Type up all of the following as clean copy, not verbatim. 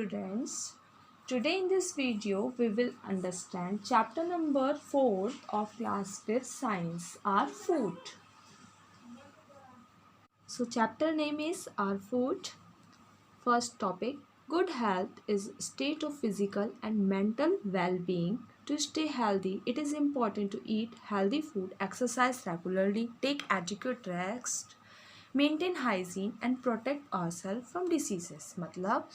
students. Today in this video we will understand chapter number 4 of class 5th science, our food. So chapter name is our food. First topic, good health is state of physical and mental well-being. To stay healthy, it is important to eat healthy food, exercise regularly, take adequate rest, maintain hygiene and protect ourselves from diseases. मतलब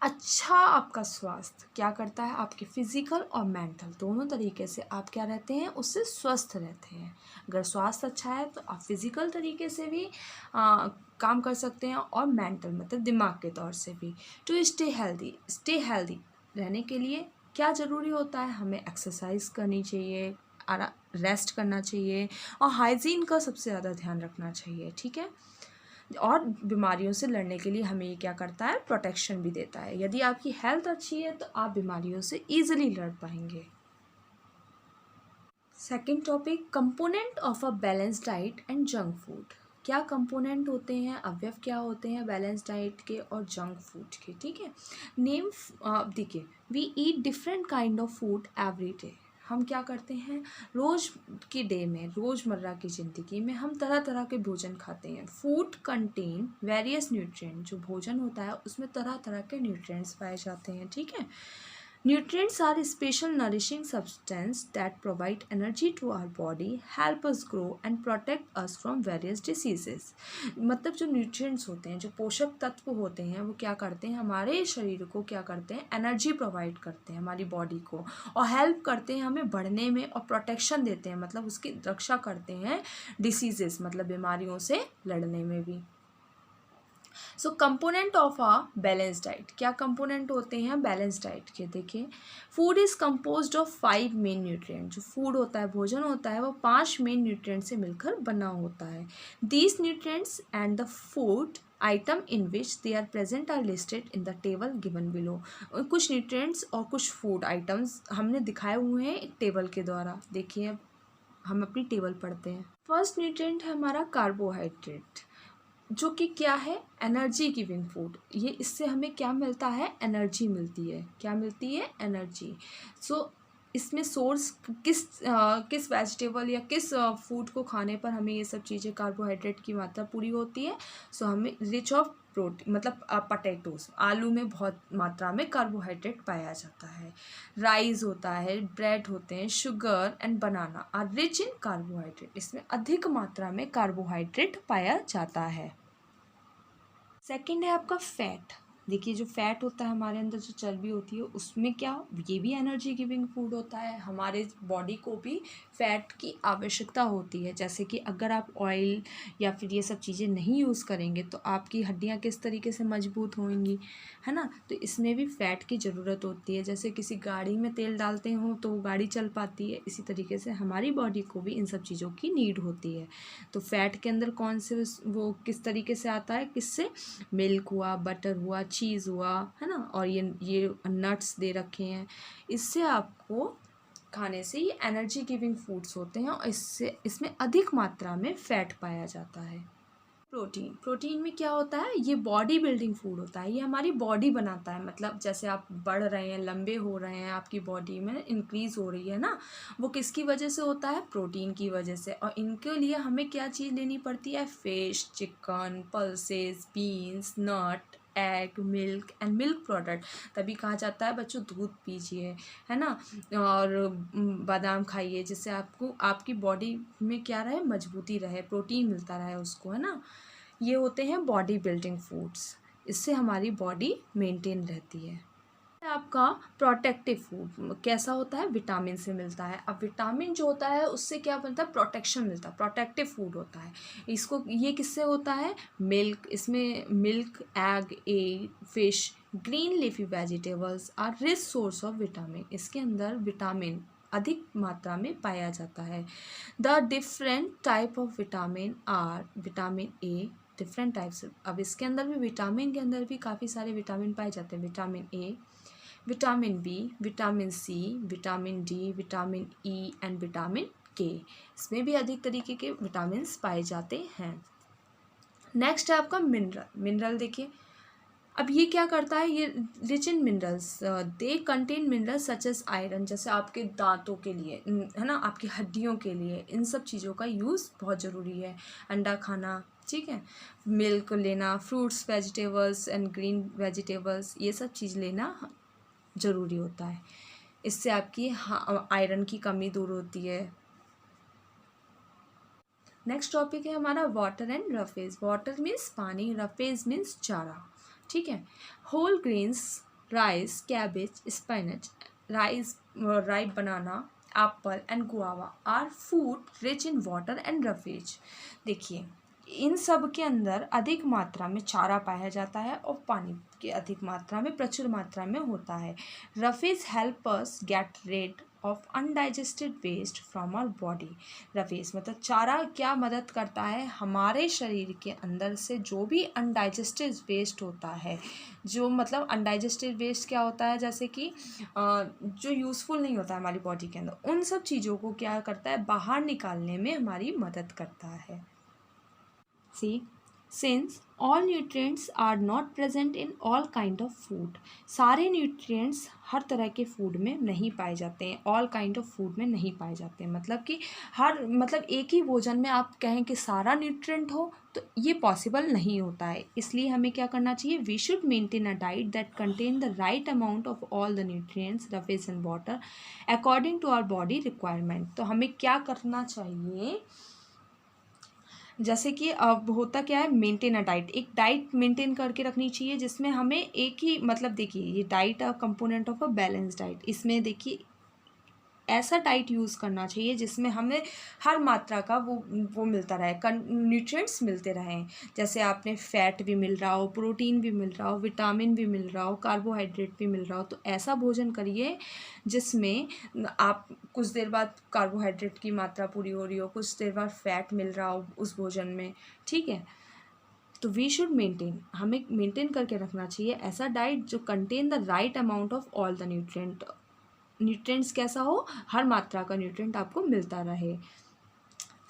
अच्छा आपका स्वास्थ्य क्या करता है, आपके physical और mental दोनों तरीके से आप क्या रहते हैं, उससे स्वस्थ रहते हैं। अगर स्वास्थ्य अच्छा है तो आप फिजिकल तरीके से भी काम कर सकते हैं और मेंटल मतलब दिमाग के तौर से भी। टू स्टे हेल्दी रहने के लिए क्या ज़रूरी होता है, हमें एक्सरसाइज करनी चाहिए, रेस्ट करना चाहिए और हाइजीन का सबसे ज़्यादा ध्यान रखना चाहिए। ठीक है, और बीमारियों से लड़ने के लिए हमें ये क्या करता है, प्रोटेक्शन भी देता है। यदि आपकी हेल्थ अच्छी है तो आप बीमारियों से ईजिली लड़ पाएंगे। Second topic, component of a balance diet and junk food. क्या कंपोनेंट होते हैं, अवयव क्या होते हैं बैलेंस डाइट के और जंक फूड के। ठीक है, नेम देखिए, we eat different kind of food every day. हम क्या करते हैं, रोज़ की डे में, रोज़मर्रा की ज़िंदगी में हम तरह तरह के भोजन खाते हैं। फूड कंटेन वेरियस न्यूट्रिएंट, जो भोजन होता है उसमें तरह तरह के न्यूट्रिएंट्स पाए जाते हैं। ठीक है, nutrients are special nourishing substance that provide energy to our body, help us grow and protect us from various diseases. मतलब जो nutrients होते हैं, जो पोषक तत्व होते हैं, वो क्या करते हैं, हमारे शरीर को क्या करते हैं, एनर्जी प्रोवाइड करते हैं हमारी बॉडी को, और हेल्प करते हैं हमें बढ़ने में, और प्रोटेक्शन देते हैं मतलब उसकी रक्षा करते हैं डिसीजेस मतलब बीमारियों से लड़ने में भी। So component of a balance diet, क्या कंपोनेंट होते हैं बैलेंस डाइट के, देखिए food is composed of 5 main nutrient. जो फूड होता है, भोजन होता है, वो 5 मेन न्यूट्रिएंट से मिलकर बना होता है। These nutrients and the food item in which they are present are listed in the table given below. कुछ न्यूट्रिएंट्स और कुछ फूड आइटम्स हमने दिखाए हुए हैं एक टेबल के द्वारा। देखिए अब हम अपनी टेबल पढ़ते हैं। फर्स्ट न्यूट्रिएंट है हमारा कार्बोहाइड्रेट, जो कि क्या है, एनर्जी गिविंग फूड। ये इससे हमें क्या मिलता है, एनर्जी मिलती है। क्या मिलती है, एनर्जी। सो इसमें सोर्स किस वेजिटेबल या किस फूड को खाने पर हमें ये सब चीज़ें, कार्बोहाइड्रेट की मात्रा पूरी होती है। सो हमें रिच ऑफ प्रोटीन मतलब पटेटोज, आलू में बहुत मात्रा में कार्बोहाइड्रेट पाया जाता है। राइस होता है, ब्रेड होते हैं, sugar and banana are rich in carbohydrate. इसमें अधिक मात्रा में कार्बोहाइड्रेट पाया जाता है। सेकंड है आपका फैट। देखिए जो फैट होता है हमारे अंदर, जो चर्बी होती है, उसमें क्या, ये भी एनर्जी गिविंग फूड होता है। हमारे बॉडी को भी फैट की आवश्यकता होती है। जैसे कि अगर आप ऑयल या फिर ये सब चीज़ें नहीं यूज़ करेंगे तो आपकी हड्डियाँ किस तरीके से मजबूत होंगी, है ना। तो इसमें भी फैट की ज़रूरत होती है। जैसे किसी गाड़ी में तेल डालते हो तो वो गाड़ी चल पाती है, इसी तरीके से हमारी बॉडी को भी इन सब चीज़ों की नीड होती है। तो फैट के अंदर कौन से वो किस तरीके से आता है, किससे, मिल्क हुआ, बटर हुआ, चीज़ हुआ, है ना, और ये नट्स दे रखे हैं। इससे आपको खाने से ये एनर्जी गिविंग फूड्स होते हैं और इसमें अधिक मात्रा में फैट पाया जाता है। प्रोटीन में क्या होता है, ये बॉडी बिल्डिंग फूड होता है। ये हमारी बॉडी बनाता है, मतलब जैसे आप बढ़ रहे हैं, लंबे हो रहे हैं, आपकी बॉडी में इंक्रीज़ हो रही है ना, वो किसकी वजह से होता है, प्रोटीन की वजह से। और इनके लिए हमें क्या चीज़ लेनी पड़ती है, fish, chicken, pulses, beans, nut, egg, milk and milk product. तभी कहा जाता है बच्चों दूध पीजिए, है ना, और बादाम खाइए, जिससे आपको आपकी बॉडी में क्या रहे, मजबूती रहे, प्रोटीन मिलता रहे उसको, है ना। ये होते हैं बॉडी बिल्डिंग फूड्स, इससे हमारी बॉडी मेंटेन रहती है। आपका प्रोटेक्टिव फूड कैसा होता है, विटामिन से मिलता है। अब विटामिन जो होता है उससे क्या बनता है, प्रोटेक्शन मिलता है, प्रोटेक्टिव फूड होता है। इसको ये किससे होता है, मिल्क, इसमें milk, egg, fish, green leafy vegetables are rich source of vitamin. इसके अंदर विटामिन अधिक मात्रा में पाया जाता है। The different type of vitamin are vitamin A, different types. अब इसके अंदर भी, विटामिन के अंदर भी काफ़ी सारे विटामिन पाए जाते हैं। Vitamin A, vitamin B, vitamin C, vitamin D, vitamin E and vitamin K. इसमें भी अधिक तरीके के विटामिन पाए जाते हैं। नेक्स्ट है आपका मिनरल। मिनरल देखिए, अब ये क्या करता है, ये rich in minerals, they contain minerals such as iron, जैसे आपके दांतों के लिए है ना, आपकी हड्डियों के लिए इन सब चीज़ों का यूज़ बहुत ज़रूरी है। अंडा खाना, ठीक है, मिल्क लेना, fruits, vegetables and green vegetables, ये सब चीज़ लेना ज़रूरी होता है। इससे आपकी आयरन की कमी दूर होती है। नेक्स्ट टॉपिक है हमारा water and roughage. Water means पानी, रफेज मीन्स चारा, ठीक है। Whole grains, rice, cabbage, spinach, rice, ripe banana, apple and guava are food rich in water and roughage. देखिए, इन सब के अंदर अधिक मात्रा में चारा पाया जाता है और पानी की अधिक मात्रा में, प्रचुर मात्रा में होता है। Roughage help us get rid of undigested waste from our body. Roughage मतलब चारा क्या मदद करता है, हमारे शरीर के अंदर से जो भी अनडाइजेस्टेड वेस्ट होता है, जो मतलब अनडाइजेस्टेड वेस्ट क्या होता है, जैसे कि जो यूज़फुल नहीं होता है हमारी बॉडी के अंदर, उन सब चीज़ों को क्या करता है, बाहर निकालने में हमारी मदद करता है। See, since all nutrients are not present in all kind of food, सारे nutrients हर तरह के फूड में नहीं पाए जाते हैं, all kind of food में नहीं पाए जाते हैं, मतलब कि हर मतलब एक ही भोजन में आप कहें कि सारा न्यूट्रिएंट हो तो ये पॉसिबल नहीं होता है। इसलिए हमें क्या करना चाहिए, we should maintain a diet that contain the right amount of all the nutrients, roughage and water according to our body requirement. तो हमें क्या करना चाहिए, जैसे कि अब होता क्या है, मेंटेन अ डाइट, एक डाइट मेंटेन करके रखनी चाहिए जिसमें हमें एक ही मतलब, देखिए ये diet a component of a balance diet, इसमें देखिए ऐसा डाइट यूज़ करना चाहिए जिसमें हमें हर मात्रा का वो मिलता रहे, न्यूट्रिएंट्स मिलते रहें, जैसे आपने फैट भी मिल रहा हो, प्रोटीन भी मिल रहा हो, विटामिन भी मिल रहा हो, कार्बोहाइड्रेट भी मिल रहा हो। तो ऐसा भोजन करिए जिसमें आप कुछ देर बाद कार्बोहाइड्रेट की मात्रा पूरी हो रही हो, कुछ देर बाद फैट मिल रहा हो उस भोजन में, ठीक है। तो वी शुड मेंटेन, हमें मेंटेन करके रखना चाहिए ऐसा डाइट जो contain the right amount of all the nutrients कैसा हो, हर मात्रा का न्यूट्रिएंट आपको मिलता रहे।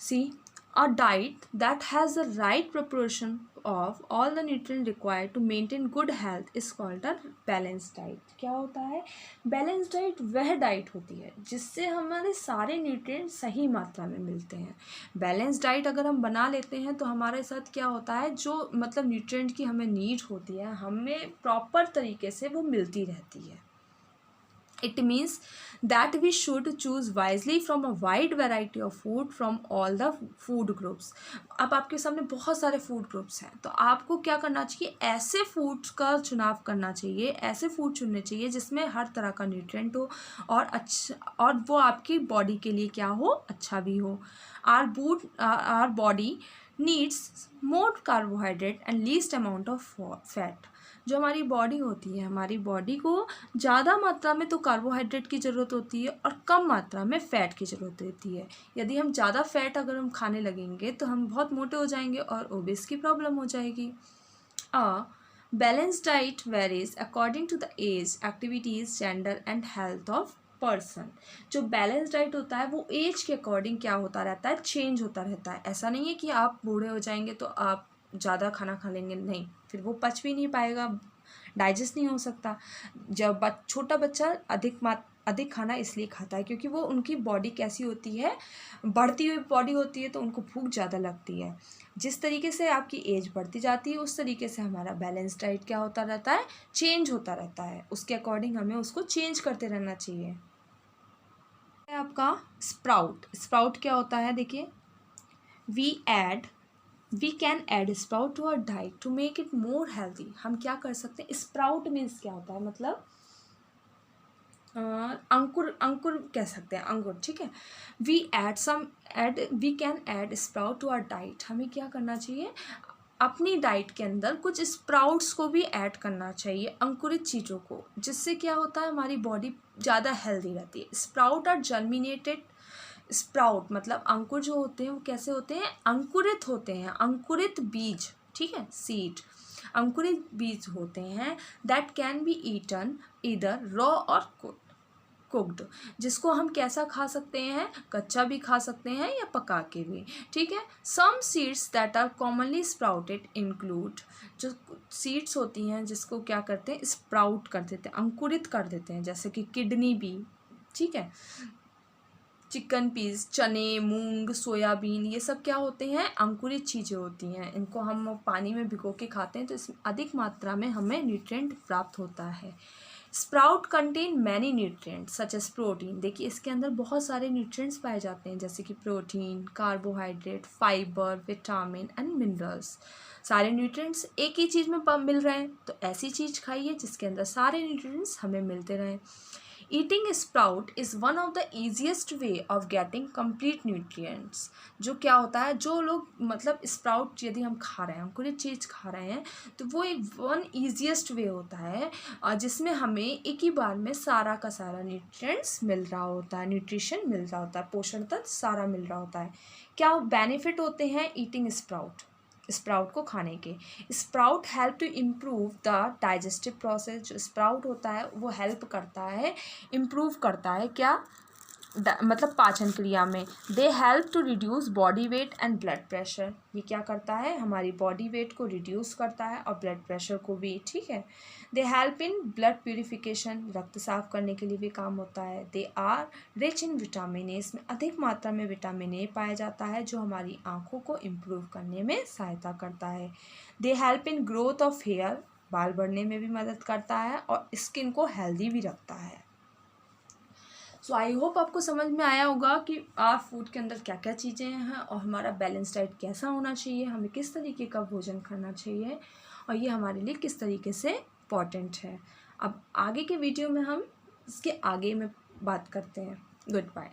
See, a diet that has the right proportion of all the nutrient required to maintain good health is called a balance diet. क्या होता है, बैलेंस डाइट वह डाइट होती है जिससे हमारे सारे न्यूट्रिएंट सही मात्रा में मिलते हैं। बैलेंस डाइट अगर हम बना लेते हैं तो हमारे साथ क्या होता है, जो मतलब न्यूट्रिएंट की हमें नीड होती है हमें प्रॉपर तरीके से वो मिलती रहती है। It means that we should choose wisely from a wide variety of food from all the food groups। अब आपके सामने बहुत सारे फूड ग्रुप्स हैं, तो आपको क्या करना चाहिए, ऐसे फूड्स का चुनाव करना चाहिए, ऐसे फूड चुनने चाहिए जिसमें हर तरह का न्यूट्रिएंट हो और अच्छा, और वो आपकी बॉडी के लिए क्या हो, अच्छा भी हो। Our body needs more carbohydrate and least amount of fat. जो हमारी बॉडी होती है, हमारी बॉडी को ज़्यादा मात्रा में तो कार्बोहाइड्रेट की ज़रूरत होती है और कम मात्रा में फ़ैट की ज़रूरत होती है। यदि हम ज़्यादा फैट अगर हम खाने लगेंगे तो हम बहुत मोटे हो जाएंगे और ओबेस की प्रॉब्लम हो जाएगी। A balance diet varies according to the age, activities, gender and health of person. जो बैलेंस डाइट होता है वो एज के अकॉर्डिंग क्या होता रहता है, चेंज होता रहता है। ऐसा नहीं है कि आप बूढ़े हो जाएंगे तो आप ज़्यादा खाना खा लेंगे, नहीं, फिर वो पच भी नहीं पाएगा, डाइजेस्ट नहीं हो सकता। जब छोटा बच्चा अधिक खाना इसलिए खाता है क्योंकि वो, उनकी बॉडी कैसी होती है, बढ़ती हुई बॉडी होती है, तो उनको भूख ज़्यादा लगती है। जिस तरीके से आपकी एज बढ़ती जाती है उस तरीके से हमारा बैलेंस डाइट क्या होता रहता है, चेंज होता रहता है, उसके अकॉर्डिंग हमें उसको चेंज करते रहना चाहिए। आपका स्प्राउट, स्प्राउट क्या होता है, देखिए, we can add sprout to our diet to make it more healthy. हम क्या कर सकते हैं, स्प्राउट मीन्स क्या होता है, मतलब अंकुर, अंकुर कह सकते हैं, अंकुर, ठीक है। We can add sprout to our diet. हमें क्या करना चाहिए, अपनी डाइट के अंदर कुछ स्प्राउट्स को भी ऐड करना चाहिए, अंकुरित चीज़ों को, जिससे क्या होता है, हमारी बॉडी ज़्यादा हेल्दी रहती है। स्प्राउट आर जर्मिनेटेड, स्प्राउट मतलब अंकुर जो होते हैं वो कैसे होते हैं, अंकुरित होते हैं, अंकुरित बीज, ठीक है, सीड, अंकुरित बीज होते हैं, दैट कैन बी ईटन इधर रॉ और कुक। कुक्ड, जिसको हम कैसा खा सकते हैं, कच्चा भी खा सकते हैं या पका के भी, ठीक है। Some seeds that are commonly sprouted include, जो सीड्स होती हैं जिसको क्या करते हैं, स्प्राउट कर देते हैं, अंकुरित कर देते हैं, जैसे कि किडनी भी, ठीक है, चिकन पीस, चने, मूंग, सोयाबीन, ये सब क्या होते हैं, अंकुरित चीज़ें होती हैं। इनको हम पानी में भिगो के खाते हैं तो इसमें अधिक मात्रा में हमें न्यूट्रिएंट प्राप्त होता है। Sprout contain many nutrients such as protein, देखिए इसके अंदर बहुत सारे न्यूट्रिएंट्स पाए जाते हैं, जैसे कि protein, carbohydrate, fibre, vitamin and minerals. सारे न्यूट्रिएंट्स एक ही चीज़ में मिल रहे हैं, तो ऐसी चीज़ खाइए जिसके अंदर सारे न्यूट्रिएंट्स हमें मिलते रहें। Eating sprout is one of the easiest way of getting complete nutrients, जो क्या होता है, जो लोग मतलब स्प्राउट यदि हम खा रहे हैं, अंकुरित चीज़ खा रहे हैं, तो वो एक वन ईजिएस्ट वे होता है जिसमें हमें एक ही बार में सारा का सारा न्यूट्रिएंट्स मिल रहा होता है, न्यूट्रिशन मिल रहा होता है, पोषण तत्व सारा मिल रहा होता है। क्या बेनिफिट होते हैं ईटिंग स्प्राउट को खाने के? Sprout help to improve the digestive process, जो स्प्राउट होता है वो हेल्प करता है, इम्प्रूव करता है क्या, मतलब पाचन क्रिया में। They help to reduce body weight and blood pressure, ये क्या करता है, हमारी बॉडी वेट को रिड्यूस करता है और ब्लड प्रेशर को भी, ठीक है। They help in blood purification, रक्त साफ करने के लिए भी काम होता है। They are rich in vitamin A, इसमें अधिक मात्रा में विटामिन ए पाया जाता है जो हमारी आँखों को इम्प्रूव करने में सहायता करता है। They help in growth of hair, बाल बढ़ने में भी मदद करता है और स्किन को हेल्दी भी रखता है। सो आई होप आपको समझ में आया होगा कि फूड के अंदर क्या क्या चीज़ें हैं और हमारा बैलेंस डाइट कैसा होना चाहिए, हमें किस तरीके का भोजन करना चाहिए और ये हमारे लिए किस तरीके से इम्पॉर्टेंट है। अब आगे के वीडियो में हम इसके आगे में बात करते हैं। Good bye.